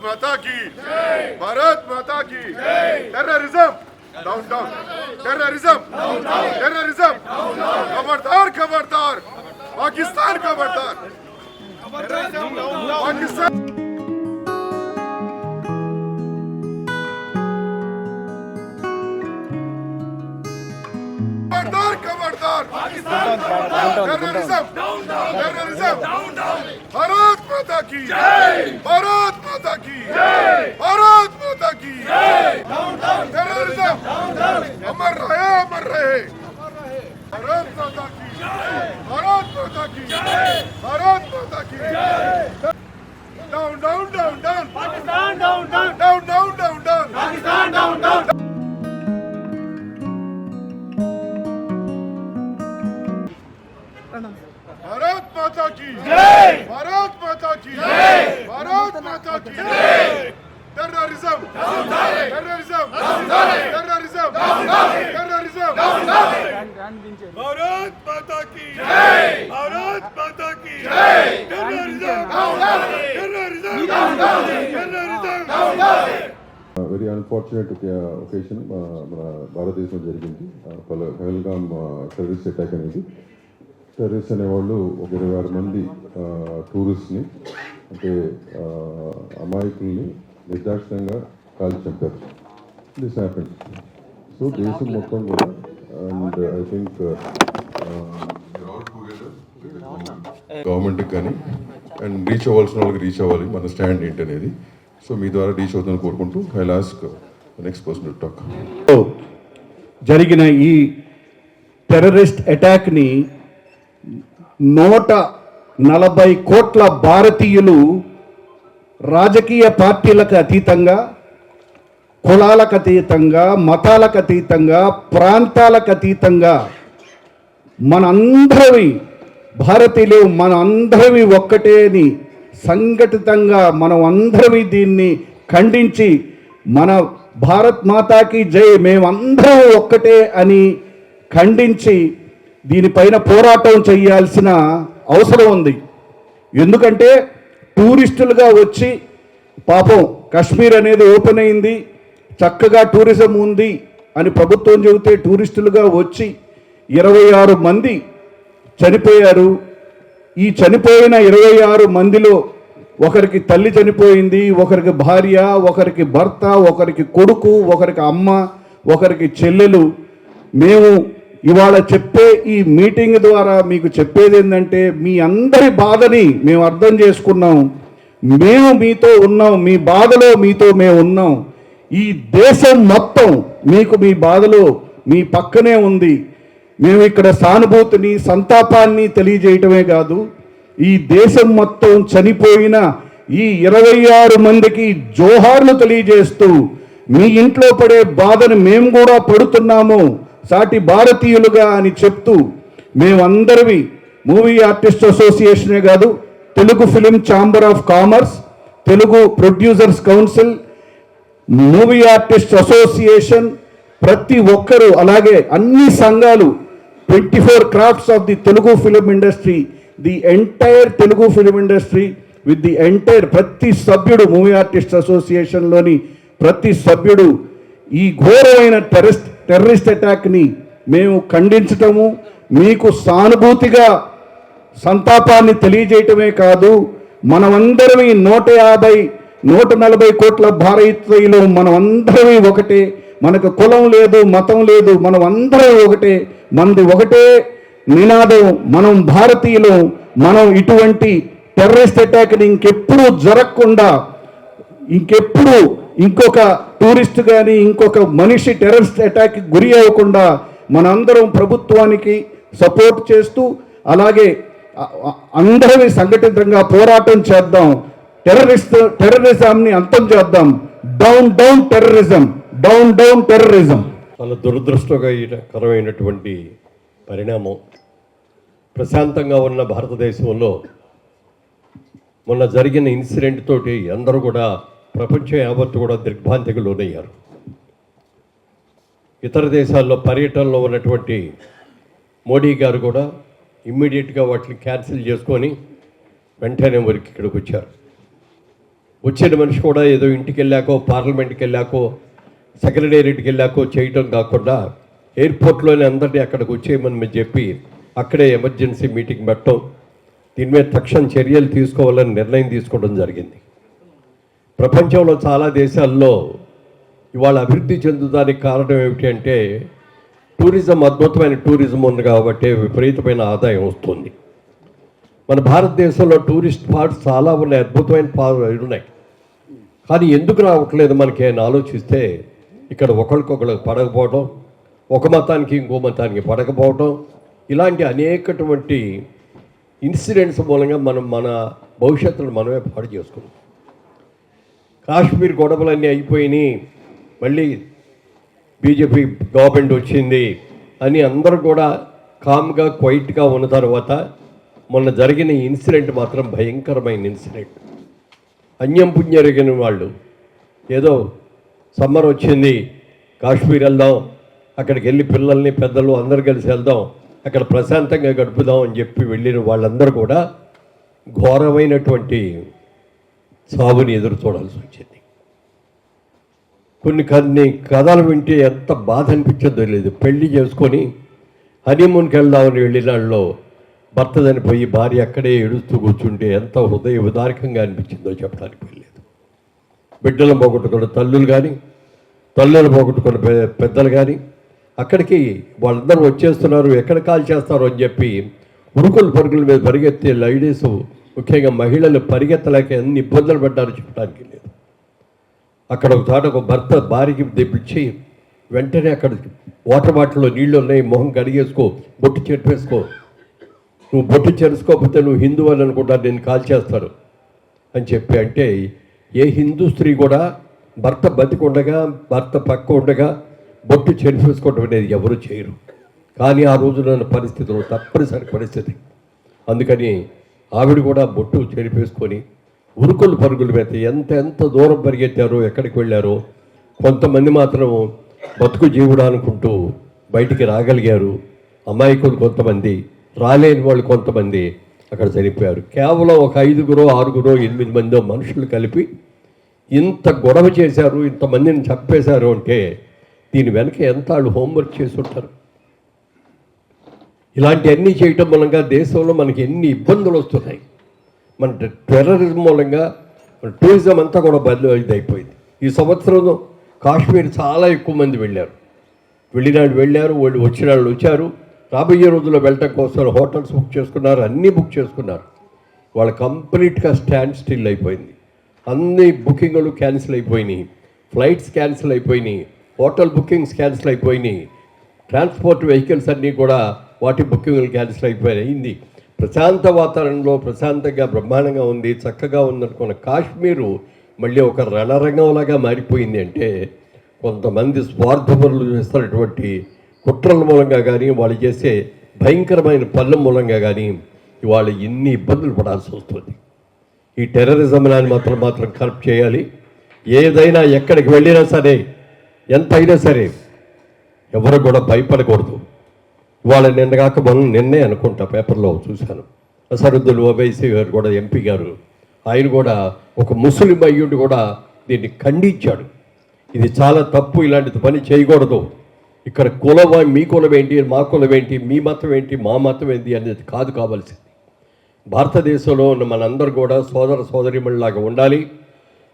माता की भारत माता की terrorism down down terrorism terrorism खबरदार खबरदार पाकिस्तान खबरदार पाकिस्तान खबरदार टेररिज्म टेररिज्म भारत माता की भारत माता की भारत माता की टेररिज्म अमर रहे भारत माता की भारत माता की भारत माता की down down down down Pakistan down down down down down down Pakistan down down Bharat Mata की जय भारत माता की जय भारत माता की जय terrorism terrorism terrorism terrorism Bharat Mata की जय भारत माता की जय terrorism terrorism terrorism very unfortunate occasion మన భారతదేశంలో జరిగింది పహల్గామ్ టెర్రరిస్ట్ అటాక్ అనేది. టెర్రరిస్ట్ అనేవాళ్ళు ఒక 26 మంది టూరిస్ట్ని అంటే అమాయకుల్ని నిర్దాక్షిణ్యంగా కాల్చి చంపారు. This happened. సో దేశం మొత్తం కూడా అండ్ ఐ థింక్ గవర్నమెంట్కి కానీ అండ్ రీచ్ అవ్వాల్సిన వాళ్ళకి రీచ్ అవ్వాలి మన స్టాండ్ ఏంటనేది. సో మీ ద్వారా రీచ్ అవుతుందని కోరుకుంటూ I will ask next person to talk. జరిగిన ఈ టెర్రరిస్ట్ అటాక్ని 140 కోట్ల భారతీయులు రాజకీయ పార్టీలకు అతీతంగా, కులాలకు అతీతంగా, మతాలకు అతీతంగా, ప్రాంతాలకు అతీతంగా మనందరివి భారతీయులు మనందరివి ఒక్కటేని సంఘటితంగా మనం అందరివి దీన్ని ఖండించి మన భారత్ మాతాకి జై మేమందరం ఒక్కటే అని ఖండించి దీనిపైన పోరాటం చేయాల్సిన అవసరం ఉంది. ఎందుకంటే టూరిస్టులుగా వచ్చి పాపం కాశ్మీర్ అనేది ఓపెన్ అయింది, చక్కగా టూరిజం ఉంది అని ప్రభుత్వం చెబితే టూరిస్టులుగా వచ్చి 26 మంది చనిపోయారు. ఈ చనిపోయిన 26 మందిలో ఒకరికి తల్లి చనిపోయింది, ఒకరికి భార్య, ఒకరికి భర్త, ఒకరికి కొడుకు, ఒకరికి అమ్మ, ఒకరికి చెల్లెలు. మేము ఇవాళ చెప్పే ఈ మీటింగ్ ద్వారా మీకు చెప్పేది ఏంటంటే మీ అందరి బాధని మేము అర్థం చేసుకున్నాం, మేము మీతో ఉన్నాం, మీ బాధలో మీతో మేము ఉన్నాం. ఈ దేశం మొత్తం మీకు మీ బాధలో మీ పక్కనే ఉంది. మేము ఇక్కడ సానుభూతిని సంతాపాన్ని తెలియజేయటమే కాదు, ఈ దేశం మొత్తం చనిపోయిన ఈ 26 మందికి జోహార్లు తెలియజేస్తూ మీ ఇంట్లో పడే బాధను మేము కూడా పడుతున్నాము సాటి భారతీయులుగా అని చెప్తూ మేమందరివి మూవీ ఆర్టిస్ట్ అసోసియేషనే కాదు, Telugu film chamber of commerce, Telugu producers council, movie artist association, ప్రతి ఒక్కరూ అలాగే అన్ని సంఘాలు 24 crafts of the Telugu film industry, the entire Telugu film industry with the entire ప్రతి సభ్యుడు మూవీ ఆర్టిస్ట్ అసోసియేషన్లోని ప్రతి సభ్యుడు ఈ ఘోరమైన టెర్రరిస్ట్ అటాక్ని మేము ఖండించటము, మీకు సానుభూతిగా సంతాపాన్ని తెలియజేయటమే కాదు, మనమందరం 140 కోట్ల భారతీయులు మనమందరం ఒకటే, మనకు కులం లేదు, మతం లేదు, మనం అందరం ఒకటే, మనది ఒకటే నినాదం, మనం భారతీయులు, మనం ఇటువంటి టెర్రరిస్ట్ అటాక్ని ఇంకెప్పుడు జరగకుండా, ఇంకెప్పుడు ఇంకొక టూరిస్ట్ కానీ ఇంకొక మనిషి టెర్రరిస్ట్ అటాక్కి గురి అవ్వకుండా మనందరం ప్రభుత్వానికి సపోర్ట్ చేస్తూ అలాగే అందరినీ సంఘటితంగా పోరాటం చేద్దాం, టెర్రరిజంని అంతం చేద్దాం. Down down terrorism, down down terrorism. చాలా దురదృష్టకరమైనటువంటి పరిణామం. ప్రశాంతంగా ఉన్న భారతదేశంలో మొన్న జరిగిన ఇన్సిడెంట్ తోటి అందరూ కూడా ప్రపంచం యావత్తు కూడా దిగ్భ్రాంతికి లోనయ్యారు. ఇతర దేశాల్లో పర్యటనలో ఉన్నటువంటి మోడీ గారు కూడా ఇమ్మీడియట్గా వాటిని క్యాన్సిల్ చేసుకొని వెంటనే వరకు ఇక్కడికి వచ్చారు. వచ్చిన మనిషి కూడా ఏదో ఇంటికి వెళ్ళాకో పార్లమెంట్కి వెళ్ళాకో సెక్రటేరియట్కి వెళ్ళాకో చేయటం కాకుండా ఎయిర్పోర్ట్లోనే అందరినీ అక్కడికి వచ్చేయమని చెప్పి అక్కడే ఎమర్జెన్సీ మీటింగ్ పెట్టడం, దీని మీద తక్షణ చర్యలు తీసుకోవాలని నిర్ణయం తీసుకోవడం జరిగింది. ప్రపంచంలో చాలా దేశాల్లో ఇవాళ అభివృద్ధి చెందుతానికి కారణం ఏమిటి అంటే టూరిజం, అద్భుతమైన టూరిజం ఉంది కాబట్టి విపరీతమైన ఆదాయం వస్తుంది. మన భారతదేశంలో టూరిస్ట్ స్పాట్స్ చాలా ఉన్నాయి, అద్భుతమైన ఉన్నాయి. కానీ ఎందుకు రావట్లేదు మనకి అని ఆలోచిస్తే ఇక్కడ ఒకరికొకరికి పడకపోవడం, ఒక మతానికి ఇంకో మతానికి పడకపోవడం, ఇలాంటి అనేకటువంటి ఇన్సిడెంట్స్ మూలంగా మన భవిష్యత్తును మనమే పాడు చేసుకున్నాం. కాశ్మీర్ గొడవలన్నీ అయిపోయినాయి, మళ్ళీ బీజేపీ గవర్నమెంట్ వచ్చింది అని అందరూ కూడా కామ్గా క్వైట్గా ఉన్న తర్వాత మొన్న జరిగిన ఇన్సిడెంట్ మాత్రం భయంకరమైన ఇన్సిడెంట్. అన్యం పుణ్యరిగిన వాళ్ళు ఏదో సమ్మర్ వచ్చింది కాశ్మీర్ వెళ్దాం, అక్కడికి వెళ్ళి పిల్లల్ని పెద్దలు అందరు కలిసి వెళ్దాం, అక్కడ ప్రశాంతంగా గడుపుదాం అని చెప్పి వెళ్ళిన వాళ్ళందరూ కూడా ఘోరమైనటువంటి సాగుని ఎదురు చూడాల్సి వచ్చింది. కొన్ని కథలు వింటే ఎంత బాధ అనిపించదో తెలియదు. పెళ్లి చేసుకొని హనీమూన్కి వెళ్దామని వెళ్ళిన వాళ్ళలో భర్త చనిపోయి భార్య అక్కడే ఏడుస్తూ కూర్చుంటే ఎంత హృదయ ఉదారకంగా అనిపించిందో చెప్పడానికి వెళ్ళలేదు. బిడ్డలను పోగొట్టుకున్న తల్లులు కానీ, తల్లులు పోగొట్టుకున్న పెద్దలు కానీ అక్కడికి వాళ్ళందరూ వచ్చేస్తున్నారు, ఎక్కడ కాల్ చేస్తారు అని చెప్పి ఉరుకుల పరుగుల మీద పరిగెత్తే లేడీస్, ముఖ్యంగా మహిళలు పరిగెత్తలేక ఎన్ని ఇబ్బందులు పడ్డారో చెప్పడానికి లేదు. అక్కడ ఒక చోట ఒక భర్త భార్యకి తెప్పించి వెంటనే అక్కడ వాటర్ బాటిల్లో నీళ్ళు ఉన్నాయి, మొహం కడిగేసుకో, బొట్టు చెరిపేసుకో, నువ్వు బొట్టు చెరుసుకోకపోతే నువ్వు హిందూ అని అనుకుంటారు, నేను కాల్ చేస్తారు అని చెప్పి. అంటే ఏ హిందూ స్త్రీ కూడా భర్త బతికుండగా, భర్త పక్క ఉండగా బొట్టు చెరిపేసుకోవడం అనేది ఎవరు చేయరు. కానీ ఆ రోజున పరిస్థితులు తప్పనిసరి పరిస్థితి. అందుకని ఆవిడ కూడా బొట్టు చెరిపేసుకొని ఉరుకులు పరుగులు మీద ఎంత దూరం పరిగెత్తారో, ఎక్కడికి వెళ్ళారో. కొంతమంది మాత్రం బతుకు జీవుడు అనుకుంటూ బయటికి రాగలిగారు. అమాయకులు కొంతమంది, రాలేని వాళ్ళు కొంతమంది అక్కడ చనిపోయారు. కేవలం ఒక 5, 6, 8 మందో మనుషులు కలిపి ఇంత గొడవ చేశారు, ఇంతమందిని చంపేశారు అంటే దీని వెనక ఎంత వాళ్ళు హోంవర్క్ చేసి ఉంటారు. ఇలాంటివన్నీ చేయటం మూలంగా దేశంలో మనకి ఎన్ని ఇబ్బందులు వస్తున్నాయి. మన టెర్రరిజం మూలంగా మన టూరిజం అంతా కూడా ఇదైపోయింది. ఈ సంవత్సరం కాశ్మీర్ చాలా ఎక్కువ మంది వెళ్ళారు, వాళ్ళు వచ్చిన వాళ్ళు వచ్చారు. రాబోయే రోజుల్లో వెళ్ళటం కోసం హోటల్స్ బుక్ చేసుకున్నారు, అన్నీ బుక్ చేసుకున్నారు. వాళ్ళు కంప్లీట్గా స్టాండ్ స్టిల్ అయిపోయింది. అన్ని బుకింగ్లు క్యాన్సిల్ అయిపోయినాయి, ఫ్లైట్స్ క్యాన్సిల్ అయిపోయినాయి, హోటల్ బుకింగ్స్ క్యాన్సిల్ అయిపోయినాయి, ట్రాన్స్పోర్ట్ వెహికల్స్ అన్నీ కూడా వాటి బుకింగ్లు క్యాన్సిల్ అయిపోయింది. ప్రశాంత వాతావరణంలో ప్రశాంతంగా బ్రహ్మాండంగా ఉంది, చక్కగా ఉందనుకున్న కాశ్మీరు మళ్ళీ ఒక రణరంగంలాగా మారిపోయింది. అంటే కొంతమంది స్వార్థపరులు చేస్తున్నటువంటి కుట్రల మూలంగా కానీ, వాళ్ళు చేసే భయంకరమైన పనుల మూలంగా కానీ ఇవాళ ఇన్ని ఇబ్బందులు పడాల్సి వస్తుంది. ఈ టెర్రరిజం అని మాత్రం కరెక్ట్ చేయాలి. ఏదైనా ఎక్కడికి వెళ్ళినా సరే, ఎంత అయినా సరే ఎవరు కూడా భయపడకూడదు. వాళ్ళ నిన్నగాక నిన్నే అనుకుంటా పేపర్లో చూశాను, అసరుద్దీన్ ఓవైసీ గారు కూడా, ఎంపీ గారు, ఆయన కూడా ఒక ముస్లిం అయ్యుడు కూడా దీన్ని ఖండించాడు. ఇది చాలా తప్పు, ఇలాంటి పని చేయకూడదు. ఇక్కడ మీ కులం ఏంటి, మా కులం ఏంటి, మీ మతం ఏంటి, మా మతం ఏంటి అనేది కాదు కావాల్సింది. భారతదేశంలో ఉన్న మనందరూ కూడా సోదర సోదరిమణిలాగా ఉండాలి.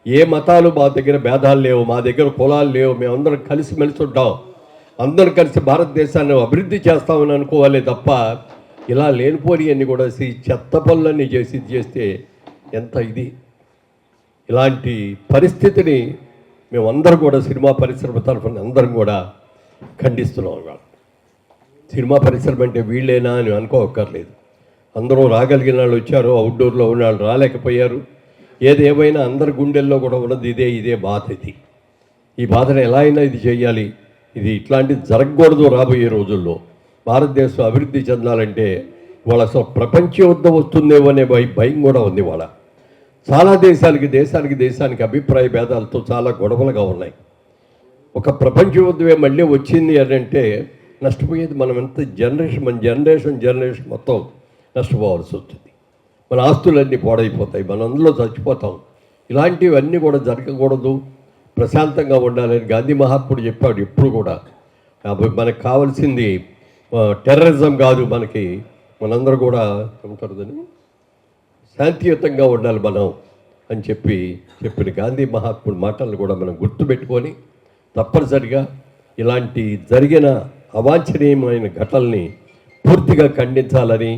ఏ మతాలు మా దగ్గర భేదాలు లేవు, మా దగ్గర కులాలు లేవు, మేమందరం కలిసిమెలిసి ఉంటాం, అందరం కలిసి భారతదేశాన్ని అభివృద్ధి చేస్తామని అనుకోవాలి తప్ప ఇలా లేనిపోని అన్ని కూడా చెత్త పనులన్నీ చేస్తే ఎంత ఇది. ఇలాంటి పరిస్థితిని మేమందరం కూడా సినిమా పరిశ్రమ తరఫున అందరం కూడా ఖండిస్తున్నాం. సినిమా పరిశ్రమ అంటే వీళ్ళేనా అని అనుకోక్కర్లేదు. అందరూ రాగలిగిన వాళ్ళు వచ్చారు, అవుట్డోర్లో ఉన్న వాళ్ళు రాలేకపోయారు. ఏదేమైనా అందరి గుండెల్లో కూడా ఉన్నది ఇదే బాధ. ఈ బాధను ఎలా అయినా ఇది చేయాలి, ఇది ఇట్లాంటిది జరగకూడదు. రాబోయే రోజుల్లో భారతదేశం అభివృద్ధి చెందాలంటే వాళ్ళ అసలు ప్రపంచ యుద్ధం వస్తుందేమో అనే భయం కూడా ఉంది. వాళ్ళ చాలా దేశానికి అభిప్రాయ భేదాలతో చాలా గొడవలుగా ఉన్నాయి. ఒక ప్రపంచ యుద్ధమే మళ్ళీ వచ్చింది అని అంటే నష్టపోయేది మనం ఎంత మన జనరేషన్ మొత్తం నష్టపోవాల్సి వస్తుంది. మన ఆస్తులన్నీ పాడైపోతాయి, మనం అందులో చచ్చిపోతాం. ఇలాంటివన్నీ కూడా జరగకూడదు, ప్రశాంతంగా ఉండాలని గాంధీ మహాత్ముడు చెప్పాడు ఎప్పుడు కూడా. కాబట్టి మనకు కావాల్సింది టెర్రరిజం కాదు, మనందరూ కూడా ఏమంటారు దాన్ని, శాంతియుతంగా ఉండాలి మనం అని చెప్పిన గాంధీ మహాత్ముడి మాటలను కూడా మనం గుర్తుపెట్టుకొని తప్పనిసరిగా ఇలాంటి జరిగిన అవాంఛనీయమైన ఘటనల్ని పూర్తిగా ఖండించాలని,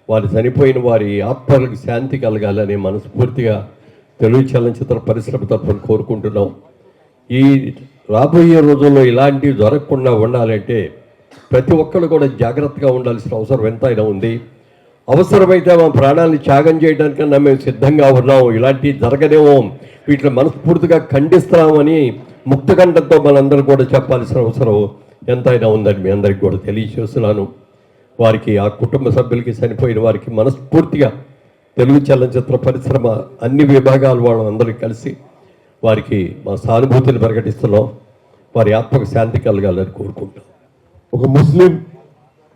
వారు చనిపోయిన వారి ఆత్మలకు శాంతి కలగాలని మనస్ఫూర్తిగా తెలుగు చలనచిత్ర పరిశ్రమ తరఫున కోరుకుంటున్నాం. ఈ రాబోయే రోజుల్లో ఇలాంటివి జరగకుండా ఉండాలంటే ప్రతి ఒక్కరు కూడా జాగ్రత్తగా ఉండాల్సిన అవసరం ఎంతైనా ఉంది. అవసరమైతే మా ప్రాణాలను త్యాగం చేయడానికన్నా మేము సిద్ధంగా ఉన్నాం, ఇలాంటివి జరగదేమో, వీటిని మనస్ఫూర్తిగా ఖండిస్తామని ముక్తకంఠంతో మనందరూ కూడా చెప్పాల్సిన అవసరం ఎంతైనా ఉందని మీ అందరికీ కూడా తెలియజేస్తున్నాను. వారికి, ఆ కుటుంబ సభ్యులకి, చనిపోయిన వారికి మనస్ఫూర్తిగా తెలుగు చలనచిత్ర పరిశ్రమ అన్ని విభాగాల వాళ్ళు అందరికీ కలిసి వారికి మా సానుభూతిని ప్రకటిస్తున్నాం. వారి ఆత్మకు శాంతి కలగాలని కోరుకుంటాం. ఒక ముస్లిం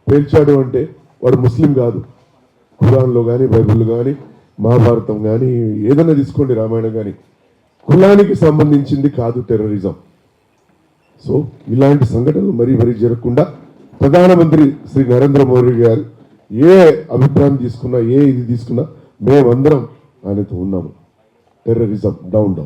పేల్చాడు అంటే వాడు ముస్లిం కాదు. ఖురాన్లో కానీ, బైబిల్లో కానీ, మహాభారతం కానీ, ఏదైనా తీసుకోండి, రామాయణం కానీ, కులానికి సంబంధించింది కాదు టెర్రరిజం. సో ఇలాంటి సంఘటనలు మరీ జరగకుండా ప్రధానమంత్రి శ్రీ నరేంద్ర మోడీ గారు ఏ అభిప్రాయం తీసుకున్నా, ఏ ఇది తీసుకున్నా మేమందరం ఆయనతో ఉన్నాము. Terrorism down.